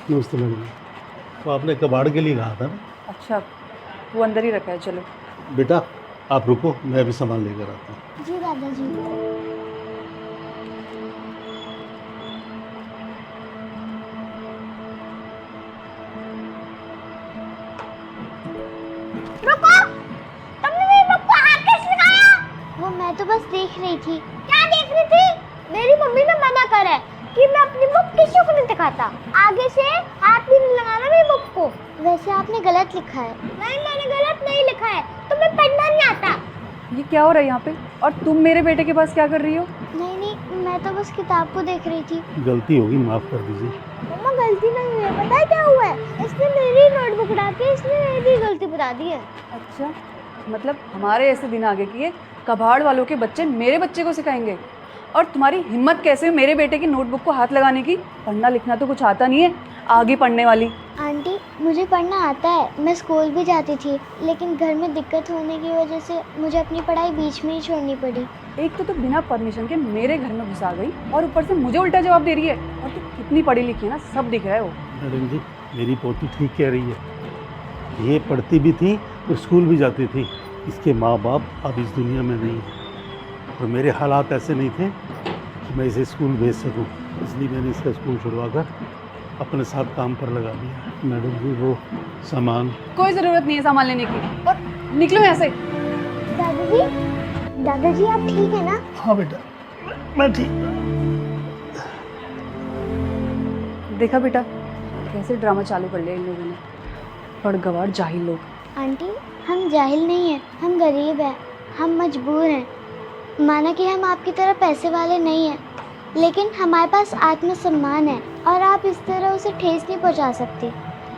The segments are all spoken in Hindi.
नमस्ते मैडम। तो आपने कबाड़ के लिए कहा था ना? अच्छा, वो अंदर ही रखा है, चलो। बेटा आप रुको, मैं अभी सामान लेकर आता हूँ। जी दादाजी। रुको! तुमने मेरी बुक को हाथ कैसे लगाया? वो मैं तो बस देख रही थी। क्या देख रही थी? मेरी मम्मी ने मना करा है कि मैं अपनी बुक किसी को नहीं दिखाता। आगे से हाथ भी नहीं लगाना मेरी बुक को। वैसे आपने गलत लिखा है। नहीं, मैंने गलत नहीं लिखा है। तुम्हें पढ़ना नहीं आता। ये क्या हो रहा है यहाँ पे? और तुम मेरे बेटे के पास क्या कर रही हो? नहीं नहीं, मैं तो बस किताब को देख रही थी। गलती होगी, माफ़ कर दीजिए। मम्मा गलती नहीं है, पता है क्या हुआ है? इसने मेरी नोटबुक उड़ा के इसने मेरी गलती बता दी है। अच्छा, मतलब हमारे ऐसे दिन आगे कि ये कबाड़ वालों के बच्चे मेरे बच्चे को सिखाएंगे? और तुम्हारी हिम्मत कैसे हुई मेरे बेटे की नोटबुक को हाथ लगाने की? पढ़ना लिखना तो कुछ आता नहीं है, आगे पढ़ने वाली। आंटी मुझे पढ़ना आता है, मैं स्कूल भी जाती थी, लेकिन घर में दिक्कत होने की वजह से मुझे अपनी पढ़ाई बीच में ही छोड़नी पड़ी। एक तो बिना परमिशन के मेरे घर में घुसा गई और ऊपर से मुझे उल्टा जवाब दे रही है। और तू कितनी पढ़ी लिखी है ना, सब दिख रहा है वो। मैडम जी, मेरी पोती ठीक कह रही है। ये पढ़ती भी थी और स्कूल भी जाती थी। इसके माँ बाप अब इस दुनिया में नहीं है और मेरे हालात ऐसे नहीं थे कि मैं इसे स्कूल भेज सकूं, इसलिए मैंने इसका स्कूल छुड़वाकर अपने साथ काम पर लगा दिया। मैडम जी वो सामान। कोई ज़रूरत नहीं है सामान लेने की, और निकलो यहाँ से। दादाजी आप ठीक है ना? हाँ बेटा, मैं ठीक। देखा बेटा, कैसे ड्रामा चालू कर लिया इन लोगों ने। पढ़ गवार जाहिल लोग। आंटी हम जाहिल नहीं हैं, हम गरीब हैं, हम मजबूर हैं। माना कि हम आपकी तरह पैसे वाले नहीं हैं, लेकिन हमारे पास आत्मसम्मान है और आप इस तरह उसे ठेस नहीं पहुंचा सकती।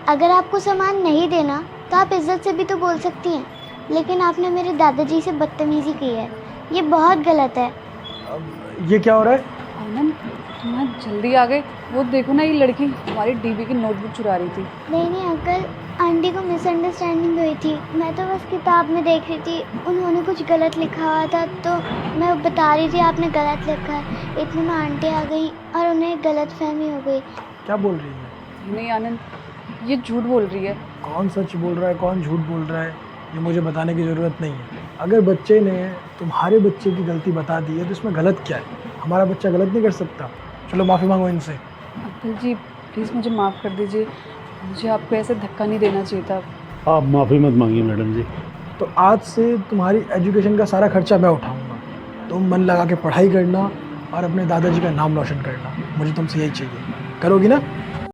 अगर आपको सम्मान नहीं देना तो आप इज्जत से भी तो बोल सकती हैं, लेकिन आपने मेरे दादाजी से बदतमीजी की है, ये बहुत गलत है। ये क्या हो रहा है? आनंद, तुम आज जल्दी आ गए। वो देखो ना, ये लड़की हमारी डीबी की नोटबुक चुरा रही थी। नहीं अंकल, आंटी को मिसअंडरस्टैंडिंग हुई थी। मैं तो बस किताब में देख रही थी, उन्होंने कुछ गलत लिखा हुआ था तो मैं बता रही थी आपने गलत लिखा है। इतने में आंटी आ गई और उन्हें गलत फहमी हो गई। क्या बोल रही है? नहीं आनंद, ये झूठ बोल रही है। कौन सच बोल रहा है, कौन झूठ बोल रहा है, ये मुझे बताने की ज़रूरत नहीं है। अगर बच्चे ने तुम्हारे बच्चे की गलती बता दी है तो इसमें गलत क्या है? हमारा बच्चा गलत नहीं कर सकता। चलो माफ़ी मांगो इनसे। अंकल जी प्लीज़ मुझे माफ़ कर दीजिए, मुझे आपको ऐसे धक्का नहीं देना चाहिए था। आप माफ़ी मत मांगिए मैडम जी। तो आज से तुम्हारी एजुकेशन का सारा खर्चा मैं उठाऊंगा। तुम मन लगा के पढ़ाई करना और अपने दादाजी का नाम रोशन करना। मुझे तुमसे यही चाहिए। करोगी ना?